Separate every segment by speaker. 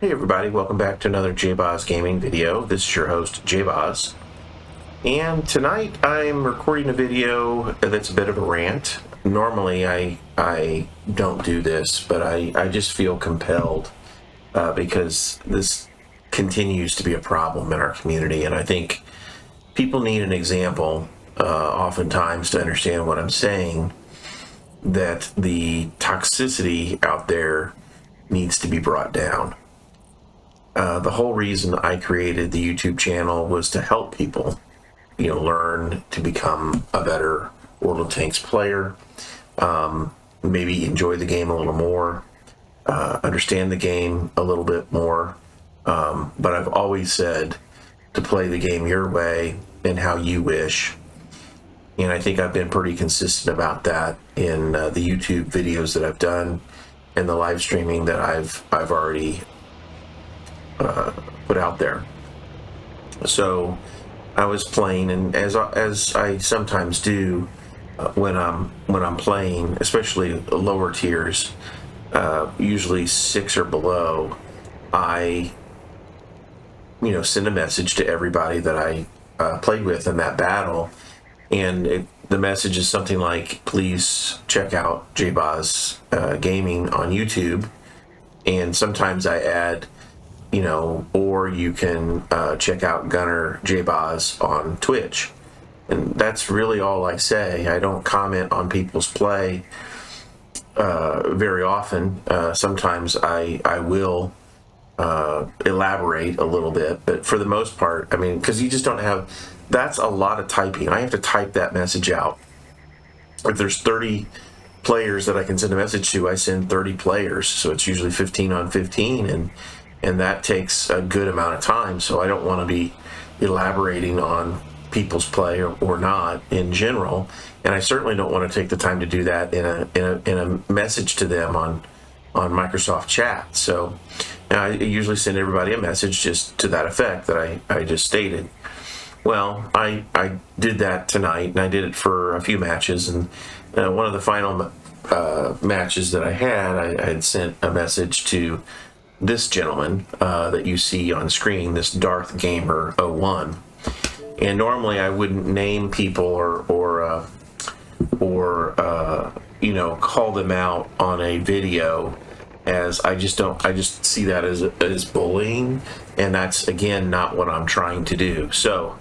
Speaker 1: Hey everybody, welcome back to another JBoz Gaming video. This is your host, JBoz. And tonight I'm recording a video that's a bit of a rant. Normally I don't do this, but I just feel compelled because this continues to be a problem in our community. And I think people need an example oftentimes to understand what I'm saying, that the toxicity out there needs to be brought down. The whole reason I created the YouTube channel was to help people, learn to become a better World of Tanks player, maybe enjoy the game a little more, understand the game a little bit more. But I've always said to play the game your way and how you wish. And I think I've been pretty consistent about that in the YouTube videos that I've done and the live streaming that I've already put out there. So I was playing, and as I sometimes do when I'm playing, especially lower tiers, usually 6 or below, I send a message to everybody that I played with in that battle, and the message is something like, please check out JBoz Gaming on YouTube. And sometimes I add, or you can check out Gunner JBoz on Twitch. And that's really all I say. I don't comment on people's play very often. Sometimes I will elaborate a little bit, but for the most part, because you just don't have, that's a lot of typing. I have to type that message out. If there's 30 players that I can send a message to, I send 30 players, so it's usually 15 on 15, and that takes a good amount of time. So I don't want to be elaborating on people's play or not in general, and I certainly don't want to take the time to do that in a message to them on Microsoft Chat. So I usually send everybody a message just to that effect that I just stated. Well, I did that tonight, and I did it for a few matches, and one of the final matches that I had sent a message to this gentleman that you see on screen, this Darth Gamer 01. And normally I wouldn't name people or call them out on a video, as I just see that as bullying, and that's again not what I'm trying to do. So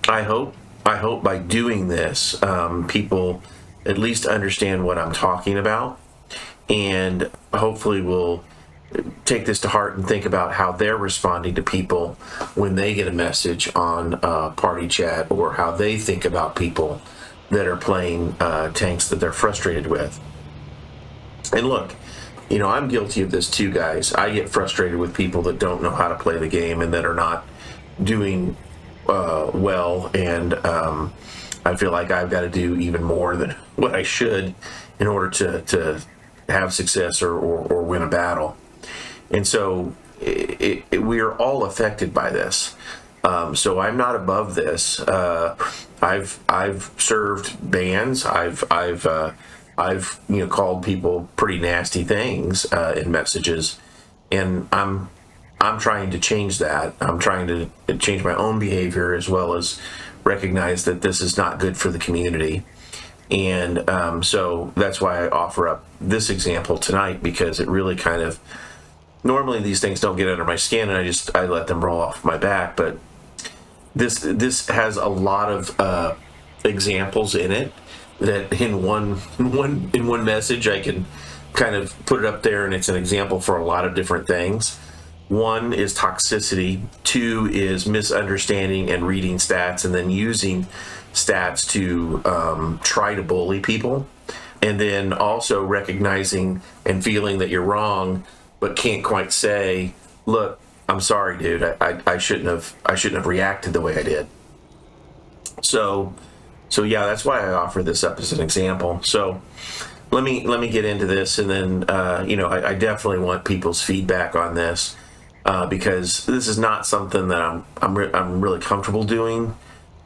Speaker 1: I hope by doing this, people at least understand what I'm talking about, and hopefully will take this to heart and think about how they're responding to people when they get a message on party chat, or how they think about people that are playing tanks that they're frustrated with. And look, I'm guilty of this too, guys. I get frustrated with people that don't know how to play the game and that are not doing well, and I feel like I've got to do even more than what I should in order to have success or win a battle. And so we are all affected by this. So I'm not above this. I've served bans. I've called people pretty nasty things in messages, and I'm trying to change that. I'm trying to change my own behavior, as well as recognize that this is not good for the community. And so that's why I offer up this example tonight, because it really kind of, normally these things don't get under my skin, and I let them roll off my back. But this has a lot of examples in it that in one message I can kind of put it up there, and it's an example for a lot of different things. One is toxicity. 2 is misunderstanding and reading stats, and then using stats to try to bully people. And then also recognizing and feeling that you're wrong, but can't quite say, look, I'm sorry, dude, I shouldn't have reacted the way I did. So yeah, that's why I offer this up as an example. So let me get into this, and then I definitely want people's feedback on this, because this is not something that I'm really comfortable doing.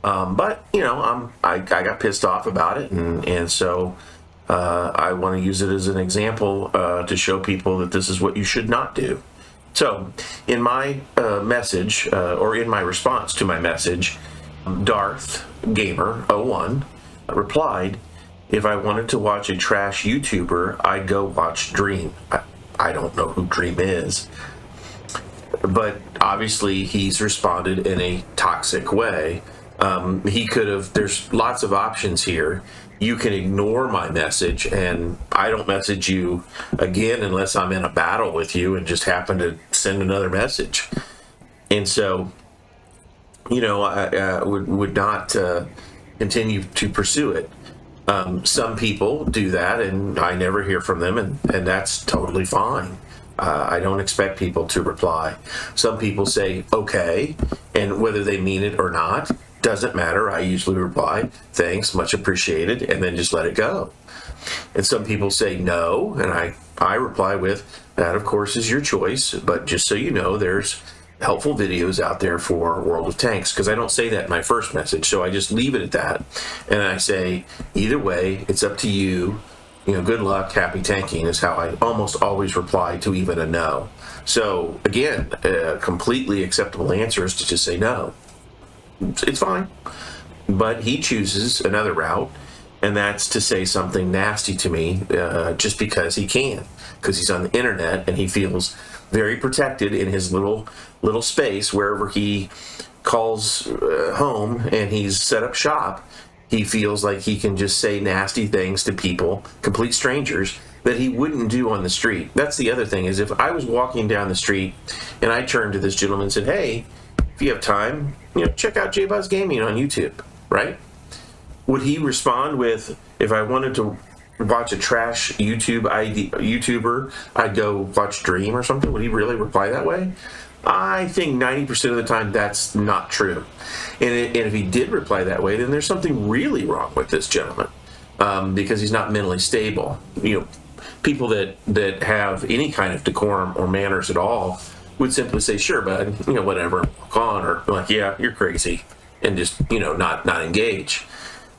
Speaker 1: But I got pissed off about it, and so I want to use it as an example to show people that this is what you should not do. So in my message, or in my response to my message, Darth Gamer 01 replied, if I wanted to watch a trash YouTuber, I'd go watch Dream. I don't know who Dream is, but obviously he's responded in a toxic way. He could have, there's lots of options here. You can ignore my message, and I don't message you again unless I'm in a battle with you and just happen to send another message. And so, you know, I would not continue to pursue it. Some people do that, and I never hear from them, and that's totally fine. I don't expect people to reply. Some people say, okay, and whether they mean it or not, doesn't matter. I usually reply, thanks, much appreciated, and then just let it go. And some people say no, and I reply with, that of course is your choice, but just so you know, there's helpful videos out there for World of Tanks, because I don't say that in my first message, so I just leave it at that. And I say, either way, it's up to you. You know, good luck, happy tanking is how I almost always reply to even a no. So again, a completely acceptable answer is to just say no. It's fine. But he chooses another route, and that's to say something nasty to me just because he can, because he's on the internet and he feels very protected in his little space wherever he calls home, and he's set up shop. He feels like he can just say nasty things to people, complete strangers, that he wouldn't do on the street. That's the other thing, is if I was walking down the street and I turned to this gentleman and said, hey, if you have time, you know, check out JBuzz Gaming on YouTube, right? Would he respond with, if I wanted to watch a trash YouTuber, I'd go watch Dream or something? Would he really reply that way? I think 90% of the time that's not true. And if he did reply that way, then there's something really wrong with this gentleman, because he's not mentally stable. You know, people that have any kind of decorum or manners at all would simply say, sure, bud, you know, whatever, walk on, or like, yeah, you're crazy, and just, you know, not engage.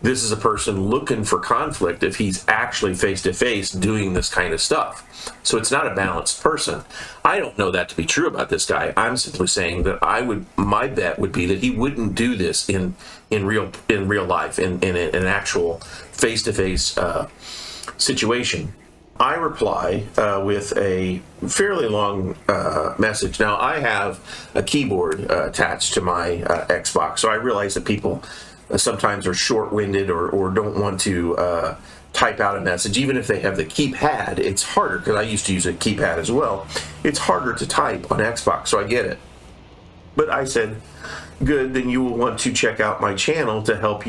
Speaker 1: This is a person looking for conflict if he's actually face-to-face doing this kind of stuff. So it's not a balanced person. I don't know that to be true about this guy. I'm simply saying that my bet would be that he wouldn't do this in real life, in an actual face-to-face situation. I reply with a fairly long message. Now, I have a keyboard attached to my Xbox, so I realize that people sometimes are short-winded or don't want to type out a message. Even if they have the keypad, it's harder, because I used to use a keypad as well. It's harder to type on Xbox, so I get it. But I said, good, then you will want to check out my channel to help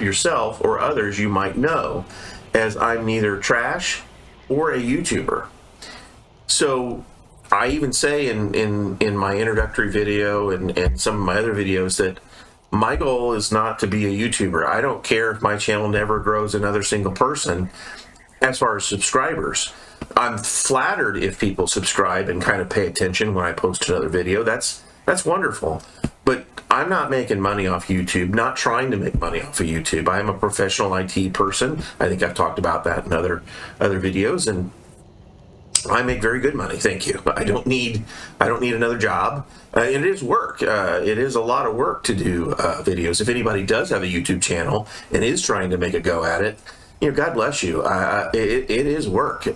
Speaker 1: yourself or others you might know, as I'm neither trash or a YouTuber. So I even say in my introductory video and some of my other videos that my goal is not to be a YouTuber. I don't care if my channel never grows another single person as far as subscribers. I'm flattered if people subscribe and kind of pay attention when I post another video. That's wonderful. But I'm not making money off YouTube, not trying to make money off of YouTube. I am a professional IT person. I think I've talked about that in other videos, and I make very good money, thank you. I don't need another job. It is work. It is a lot of work to do videos. If anybody does have a YouTube channel and is trying to make a go at it, you know, God bless you. It is work.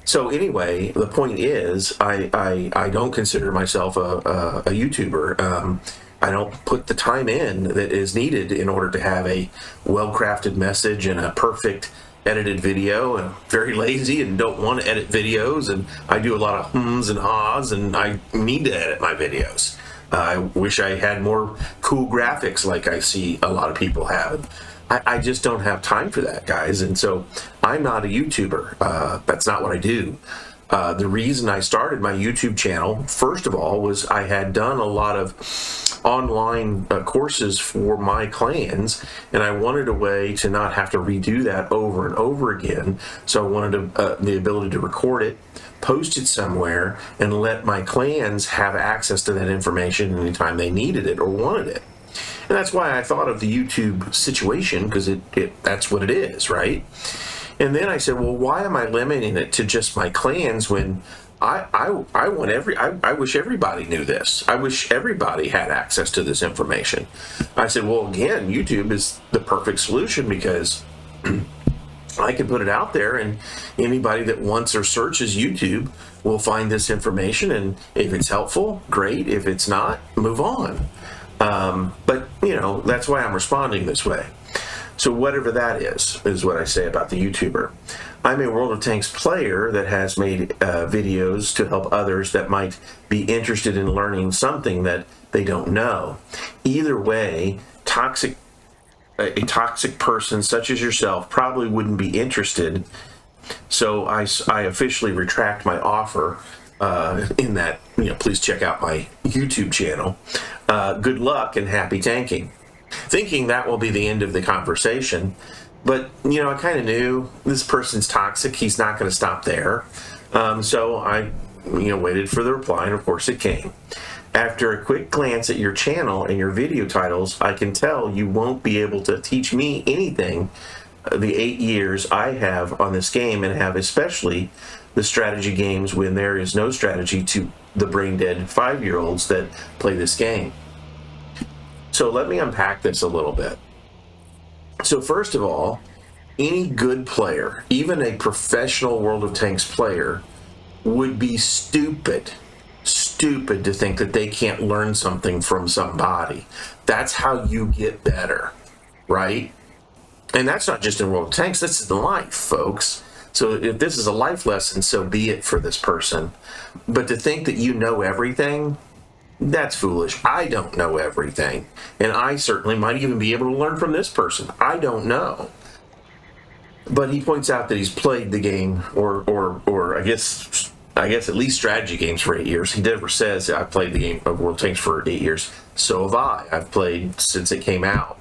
Speaker 1: So anyway, the point is, I don't consider myself a YouTuber. I don't put the time in that is needed in order to have a well-crafted message and a perfect edited video. And very lazy and don't want to edit videos, and I do a lot of hums and haws, and I need to edit my videos. I wish I had more cool graphics like I see a lot of people have. I just don't have time for that, guys, and so I'm not a YouTuber. That's not what I do. The reason I started my YouTube channel, first of all, was I had done a lot of online courses for my clans, and I wanted a way to not have to redo that over and over again. So I wanted the ability to record it, post it somewhere, and let my clans have access to that information anytime they needed it or wanted it. And that's why I thought of the YouTube situation, because that's what it is, right? And then I said, well, why am I limiting it to just my clans when I want I wish everybody knew this. I wish everybody had access to this information. I said, well, again, YouTube is the perfect solution because I can put it out there, and anybody that wants or searches YouTube will find this information, and if it's helpful, great. If it's not, move on. But, that's why I'm responding this way. So whatever that is what I say about the YouTuber. I'm a World of Tanks player that has made videos to help others that might be interested in learning something that they don't know. Either way, a toxic person such as yourself probably wouldn't be interested. So I officially retract my offer in that, please check out my YouTube channel. Good luck and happy tanking. Thinking that will be the end of the conversation. But, I kind of knew this person's toxic. He's not going to stop there. So I, waited for the reply, and of course it came. After a quick glance at your channel and your video titles, I can tell you won't be able to teach me anything the 8 years I have on this game, and have especially the strategy games when there is no strategy to the brain dead 5-year-olds that play this game. So let me unpack this a little bit. So first of all, any good player, even a professional World of Tanks player, would be stupid to think that they can't learn something from somebody. That's how you get better, right? And that's not just in World of Tanks, that's in life, folks. So if this is a life lesson, so be it for this person. But to think that you know everything, that's foolish. I don't know everything. And I certainly might even be able to learn from this person. I don't know. But he points out that he's played the game, or I guess at least strategy games for 8 years. He never says I played the game of World Tanks for 8 years. So have I. I've played since it came out.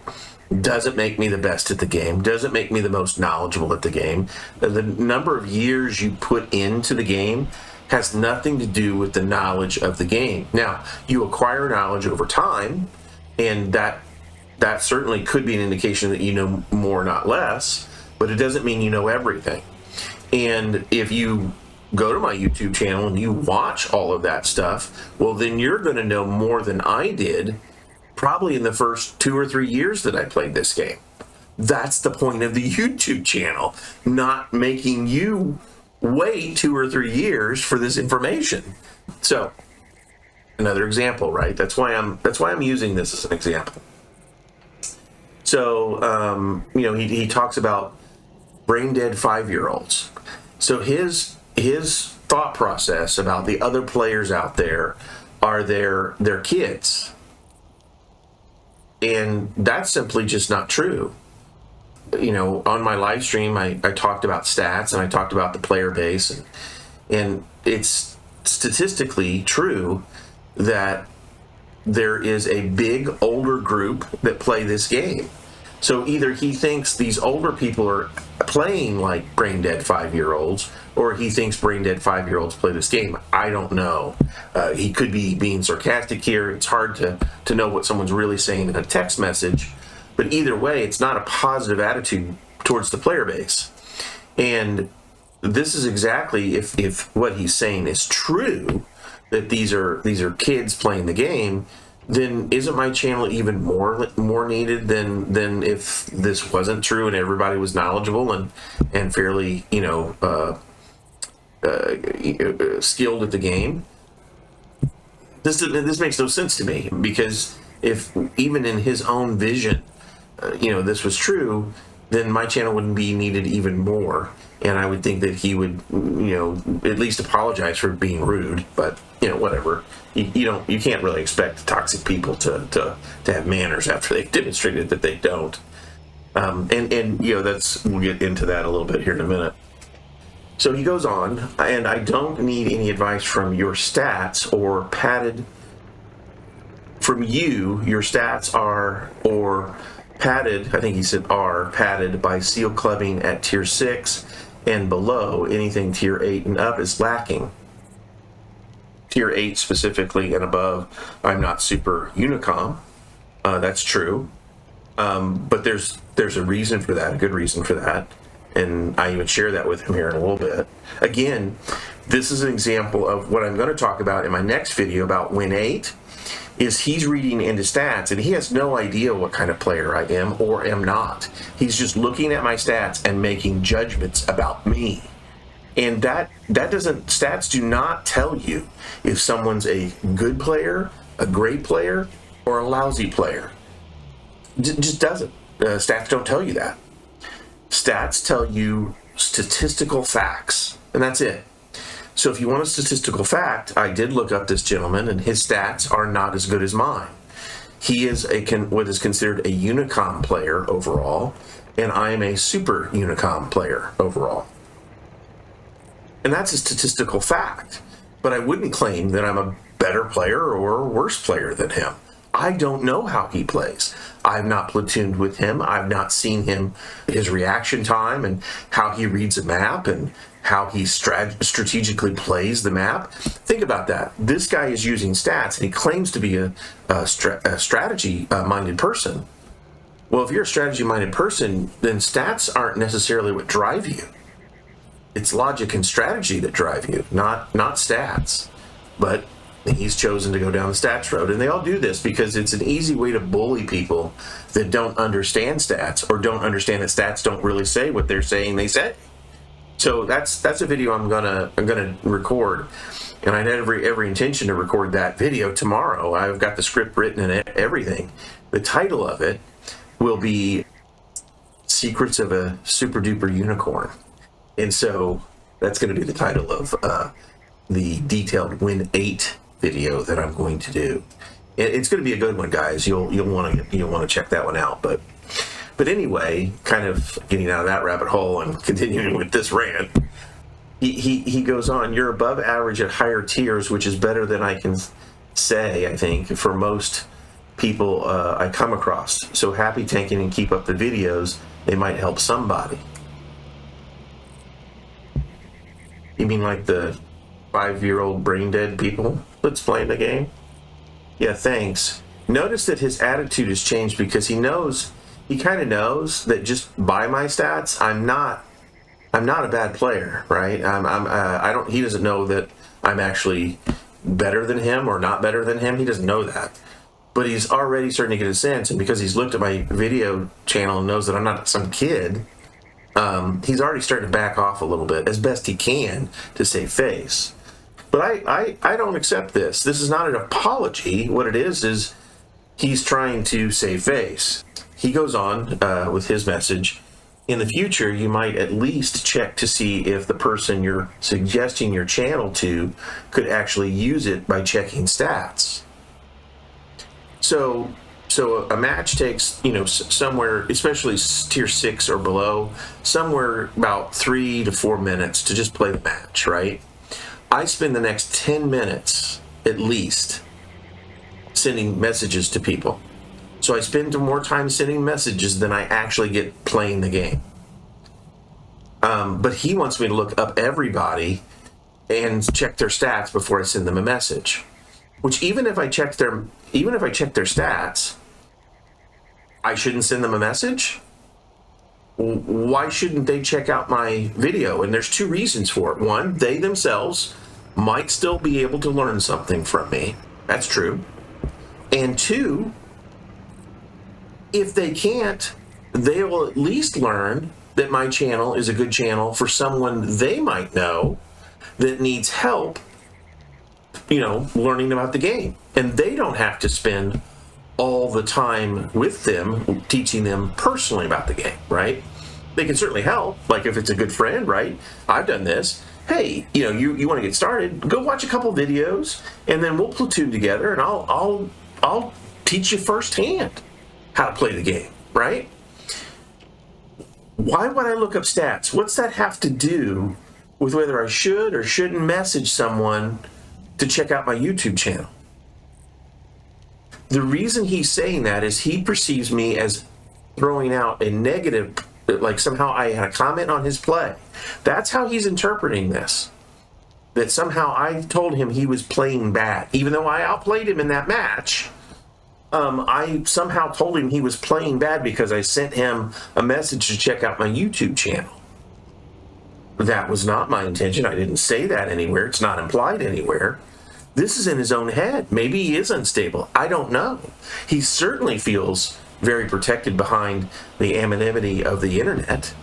Speaker 1: Doesn't make me the best at the game. Doesn't make me the most knowledgeable at the game. The number of years you put into the game has nothing to do with the knowledge of the game. Now, you acquire knowledge over time, and that certainly could be an indication that you know more, not less, but it doesn't mean you know everything. And if you go to my YouTube channel and you watch all of that stuff, well, then you're going to know more than I did probably in the first 2 or 3 years that I played this game. That's the point of the YouTube channel, not making you wait 2 or 3 years for this information. So, another example, right? That's why I'm using this as an example. So, he talks about brain dead 5-year-olds. So his thought process about the other players out there are their kids. And that's simply just not true. On my live stream, I talked about stats and I talked about the player base, and it's statistically true that there is a big older group that play this game. So either he thinks these older people are playing like brain dead 5-year-olds, or he thinks brain dead 5-year-olds play this game. I don't know. He could be being sarcastic here. It's hard to know what someone's really saying in a text message. But either way, it's not a positive attitude towards the player base. And this is exactly, if what he's saying is true, that these are kids playing the game, then isn't my channel even more needed than if this wasn't true and everybody was knowledgeable and fairly skilled at the game? This makes no sense to me, because if even in his own vision, this was true, then my channel wouldn't be needed even more. And I would think that he would, at least apologize for being rude. But whatever. You can't really expect toxic people to have manners after they've demonstrated that they don't. We'll get into that a little bit here in a minute. So he goes on, and I don't need any advice from your stats or padded. From you, your stats are or padded. I think he said are padded by seal clubbing at tier 6 and below. Anything tier 8 and up is lacking. Tier 8 specifically and above, I'm not super Unicom. That's true. But there's a reason for that, a good reason for that. And I even share that with him here in a little bit. Again, This is an example of what I'm going to talk about in my next video about Win 8, is he's reading into stats, and he has no idea what kind of player I am or am not. He's just looking at my stats and making judgments about me. And stats do not tell you if someone's a good player, a great player, or a lousy player. Just doesn't. Stats don't tell you that. Stats tell you statistical facts, and that's it. So if you want a statistical fact, I did look up this gentleman, and his stats are not as good as mine. He is what is considered a Unicom player overall, and I am a super Unicom player overall. And that's a statistical fact. But I wouldn't claim that I'm a better player or a worse player than him. I don't know how he plays. I've not platooned with him. I've not seen his reaction time and how he reads a map and how he strategically plays the map. Think about that. This guy is using stats, and he claims to be a strategy-minded person. Well, if you're a strategy-minded person, then stats aren't necessarily what drive you. It's logic and strategy that drive you, not stats. But he's chosen to go down the stats road, and they all do this because it's an easy way to bully people that don't understand stats or don't understand that stats don't really say what they're saying they say. So that's a video I'm gonna record, and I had every intention to record that video tomorrow. I've got the script written and everything. The title of it will be "Secrets of a Super Duper Unicorn." And so that's going to be the title of the detailed Win 8 video that I'm going to do. It's going to be a good one, guys. You'll want to check that one out. But anyway, kind of getting out of that rabbit hole and continuing with this rant, he goes on. You're above average at higher tiers, which is better than I can say, I think, for most people I come across. So happy tanking and keep up the videos. They might help somebody. You mean like the 5-year-old brain dead people that's playing the game? Yeah, thanks. Notice that his attitude has changed because he kind of knows that just by my stats, I'm not a bad player, right? He doesn't know that I'm actually better than him or not better than him. He doesn't know that. But he's already starting to get a sense, and because he's looked at my video channel and knows that I'm not some kid, he's already starting to back off a little bit as best he can to save face. But I don't accept this. This is not an apology. What it is he's trying to save face. He goes on with his message. In the future, you might at least check to see if the person you're suggesting your channel to could actually use it by checking stats. So a match takes, somewhere, especially tier 6 or below, somewhere about 3 to 4 minutes to just play the match, right? I spend the next 10 minutes, at least, sending messages to people. So I spend more time sending messages than I actually get playing the game. But he wants me to look up everybody and check their stats before I send them a message. Which even if I check their stats, I shouldn't send them a message? Why shouldn't they check out my video? And there's 2 reasons for it. One, they themselves might still be able to learn something from me. That's true. And 2, if they can't, they will at least learn that my channel is a good channel for someone they might know that needs help, learning about the game. And they don't have to spend all the time with them, teaching them personally about the game, right? They can certainly help, like if it's a good friend, right? I've done this. Hey, you want to get started, go watch a couple videos, and then we'll platoon together, and I'll teach you firsthand how to play the game, right? Why would I look up stats? What's that have to do with whether I should or shouldn't message someone to check out my YouTube channel? The reason he's saying that is he perceives me as throwing out a negative, like somehow I had a comment on his play. That's how he's interpreting this. That somehow I told him he was playing bad. Even though I outplayed him in that match, I somehow told him he was playing bad because I sent him a message to check out my YouTube channel. That was not my intention. I didn't say that anywhere. It's not implied anywhere. This is in his own head. Maybe he is unstable. I don't know. He certainly feels very protected behind the anonymity of the internet.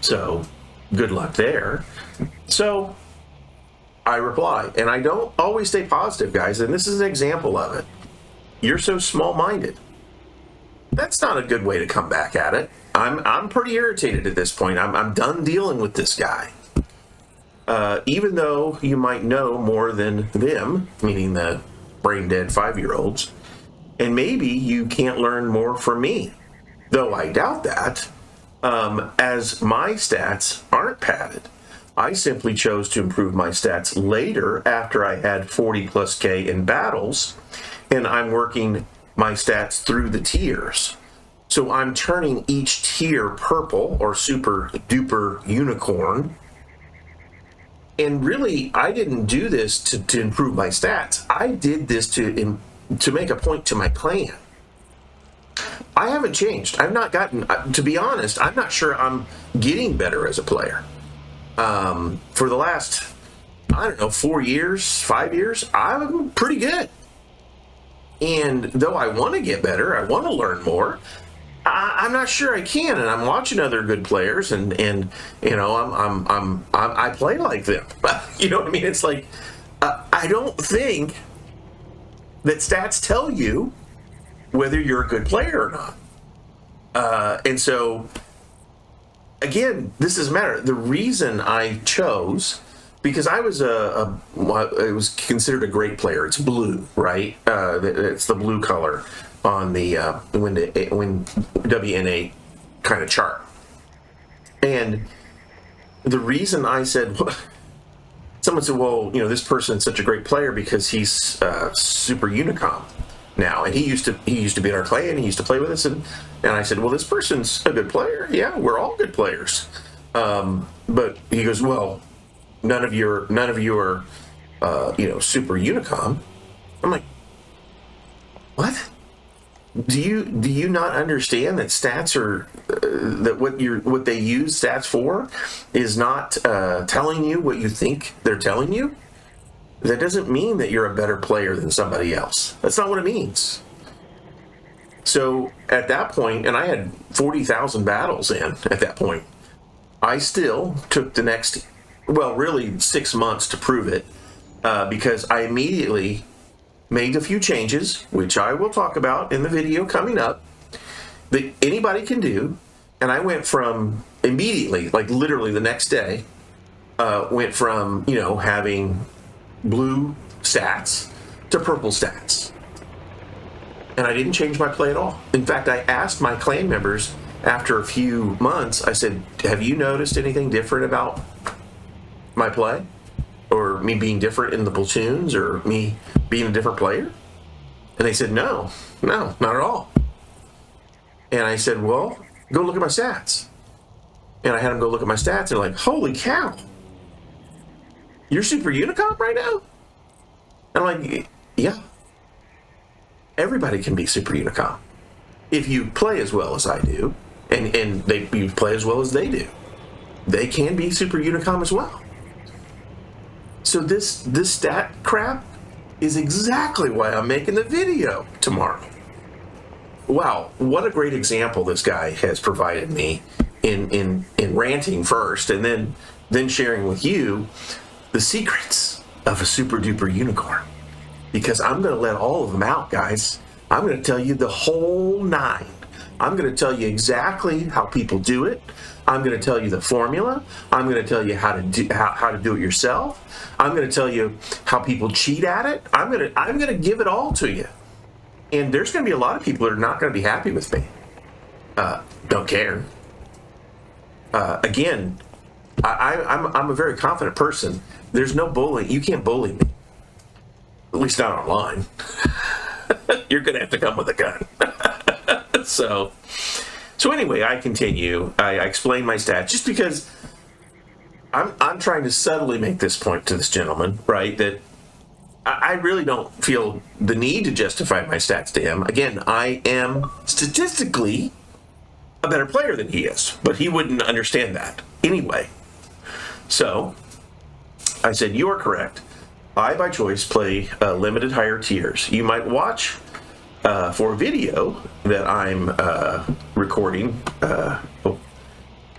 Speaker 1: So, good luck there. So, I reply. And I don't always stay positive, guys. And this is an example of it. You're so small-minded. That's not a good way to come back at it. I'm pretty irritated at this point. I'm done dealing with this guy. Even though you might know more than them, meaning the brain-dead 5-year-olds, and maybe you can't learn more from me, though I doubt that, as my stats aren't padded. I simply chose to improve my stats later after I had 40 plus K in battles, and I'm working my stats through the tiers. So I'm turning each tier purple or super duper unicorn. And really, I didn't do this to improve my stats. I did this to make a point to my clan. I haven't changed. I've not gotten, to be honest, I'm not sure I'm getting better as a player. For the last, 4 years, 5 years, I'm pretty good. And though I want to get better, I want to learn more, I'm not sure I can, and I'm watching other good players, and I play like them. You know what I mean? It's like I don't think that stats tell you whether you're a good player or not. And so, again, this doesn't matter. The reason I chose, because I was it was considered a great player. It's blue, right? It's the blue color on the when WNA kind of chart. And the reason I said, someone said, well, this person's such a great player because he's super unicom now, and he used to be in our clan. He used to play with us, and I said, well, this person's a good player. Yeah, we're all good players. But he goes, well, none of you are super unicom. I'm like, what? Do you not understand that stats are that what they use stats for is not telling you what you think they're telling you? That doesn't mean that you're a better player than somebody else. That's not what it means. So at that point, and I had 40,000 battles in at that point, I still took the next, really 6 months to prove it, because I immediately made a few changes, which I will talk about in the video coming up, that anybody can do. And I went from immediately, like literally the next day, went from, having blue stats to purple stats. And I didn't change my play at all. In fact, I asked my clan members after a few months, I said, have you noticed anything different about my play? Or me being different in the platoons, or me being a different player? And they said, no, not at all. And I said, well, go look at my stats. And I had them go look at my stats, and they're like, holy cow, you're super unicom right now? And I'm like, yeah. Everybody can be super unicom if you play as well as I do, and you play as well as they do. They can be super unicom as well. So this stat crap is exactly why I'm making the video tomorrow. Wow, what a great example this guy has provided me in ranting first, and then sharing with you the secrets of a super duper unicorn. Because I'm going to let all of them out, guys. I'm going to tell you the whole 9. I'm going to tell you exactly how people do it. I'm going to tell you the formula. I'm going to tell you how to do it yourself. I'm going to tell you how people cheat at it. I'm going to give it all to you. And there's going to be a lot of people that are not going to be happy with me. Don't care. Again, I'm a very confident person. There's no bullying. You can't bully me. At least not online. You're going to have to come with a gun. So anyway, I continue. I explain my stats just because I'm trying to subtly make this point to this gentleman, right? That I really don't feel the need to justify my stats to him. Again, I am statistically a better player than he is, but he wouldn't understand that anyway. So I said, you are correct. I, by choice, play limited higher tiers. You might watch for a video that I'm recording. I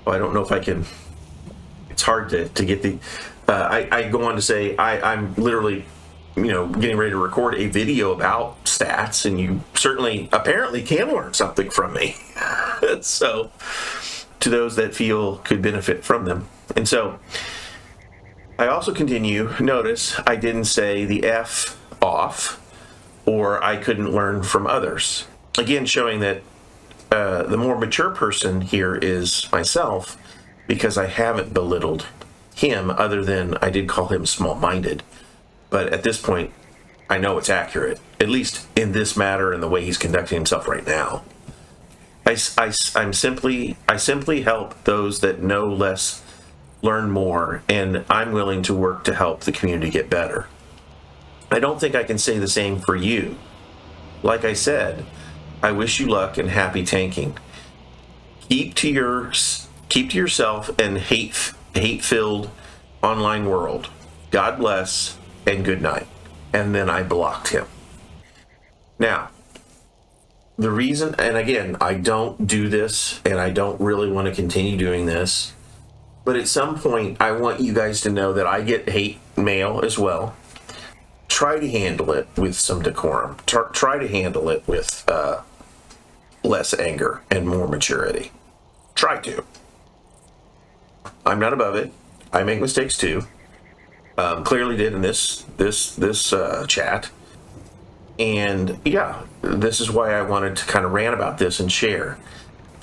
Speaker 1: don't know if I can. It's hard to get the. I go on to say I'm literally, getting ready to record a video about stats, and you certainly apparently can learn something from me. So, to those that feel could benefit from them, and so I also continue. Notice I didn't say the F off, or I couldn't learn from others. Again, showing that the more mature person here is myself, because I haven't belittled him, other than I did call him small-minded. But at this point, I know it's accurate, at least in this matter and the way he's conducting himself right now. I simply help those that know less learn more, and I'm willing to work to help the community get better. I don't think I can say the same for you. Like I said, I wish you luck and happy tanking. Keep to yourself and hate-filled online world. God bless and good night. And then I blocked him. Now, the reason, and again, I don't do this, and I don't really want to continue doing this, but at some point, I want you guys to know that I get hate mail as well. Try to handle it with some decorum. Try to handle it with less anger and more maturity. Try to. I'm not above it. I make mistakes too. Clearly did in this chat. And yeah, this is why I wanted to kind of rant about this and share.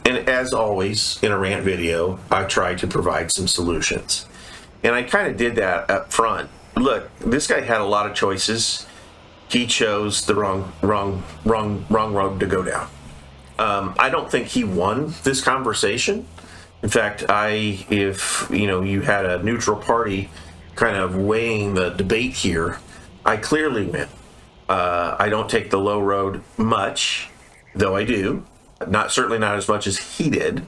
Speaker 1: And as always, in a rant video, I try to provide some solutions. And I kind of did that up front. Look, this guy had a lot of choices. He chose the wrong road to go down. I don't think he won this conversation. In fact, if you had a neutral party kind of weighing the debate here, I clearly win. I don't take the low road much, though I do. Certainly not as much as he did.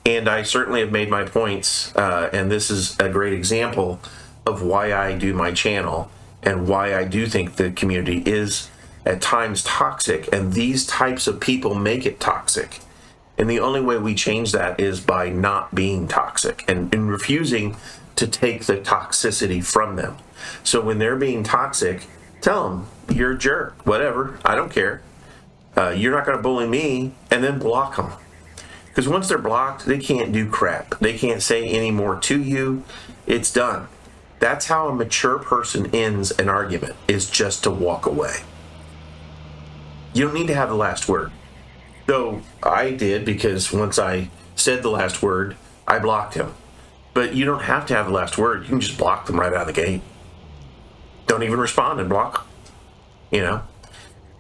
Speaker 1: And I certainly have made my points, and this is a great example of why I do my channel and why I do think the community is at times toxic, and these types of people make it toxic. And the only way we change that is by not being toxic and refusing to take the toxicity from them. So when they're being toxic, tell them, you're a jerk, whatever, I don't care. You're not going to bully me, and then block them. Because once they're blocked, they can't do crap. They can't say any more to you. It's done. That's how a mature person ends an argument, is just to walk away. You don't need to have the last word. Though I did, because once I said the last word, I blocked him. But you don't have to have the last word. You can just block them right out of the gate. Don't even respond and block them.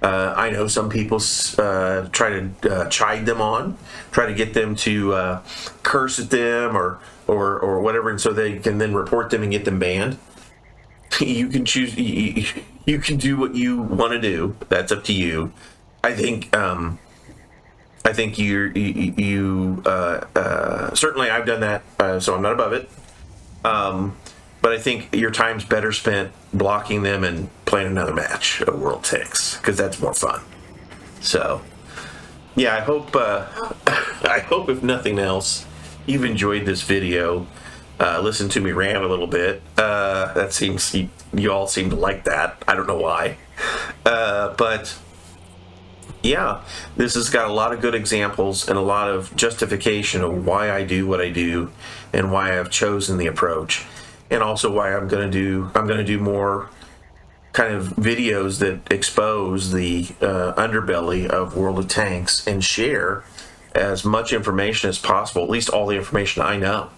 Speaker 1: I know some people try to chide them on, try to get them to curse at them or whatever, and so they can then report them and get them banned. You can choose. You can do what you want to do. That's up to you. I think you certainly I've done that, so I'm not above it. But I think your time's better spent blocking them and playing another match of World Tanks, because that's more fun. So, yeah, I hope if nothing else, you've enjoyed this video. Listen to me rant a little bit. That seems you all seem to like that. I don't know why, but yeah, this has got a lot of good examples and a lot of justification of why I do what I do and why I've chosen the approach. And also why I'm going to do more kind of videos that expose the underbelly of World of Tanks and share as much information as possible, at least all the information I know,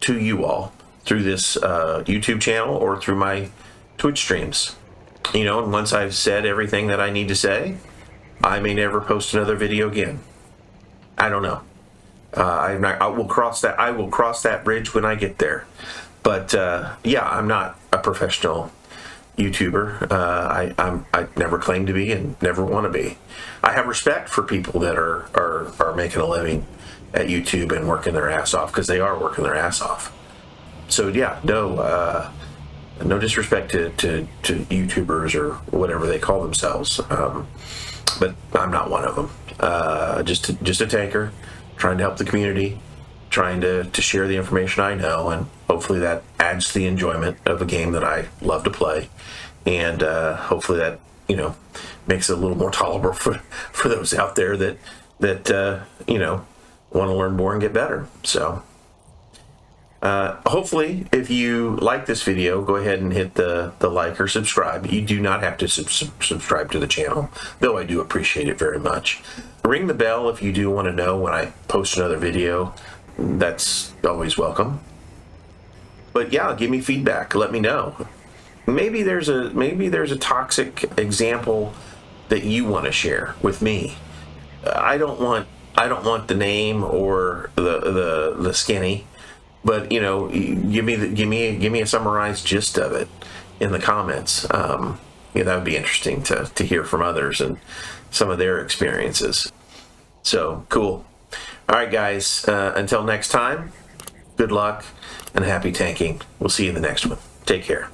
Speaker 1: to you all through this YouTube channel or through my Twitch streams. And once I've said everything that I need to say, I may never post another video again. I don't know. I will cross that bridge when I get there. But yeah, I'm not a professional YouTuber. I never claim to be and never want to be. I have respect for people that are making a living at YouTube and working their ass off, because they are working their ass off. So yeah, no disrespect to YouTubers or whatever they call themselves, but I'm not one of them. Just a tanker, trying to help the community, trying to share the information I know, and hopefully that adds to the enjoyment of a game that I love to play, and hopefully that makes it a little more tolerable for those out there that want to learn more and get better. So hopefully, if you like this video, go ahead and hit the like or subscribe. You do not have to subscribe to the channel, though I do appreciate it very much. Ring the bell if you do want to know when I post another video. That's always welcome. But yeah, give me feedback. Let me know. Maybe there's a toxic example that you want to share with me. I don't want the name or the skinny. But give me a summarized gist of it in the comments. That would be interesting to hear from others and some of their experiences. So cool. All right, guys. Until next time, good luck and happy tanking. We'll see you in the next one. Take care.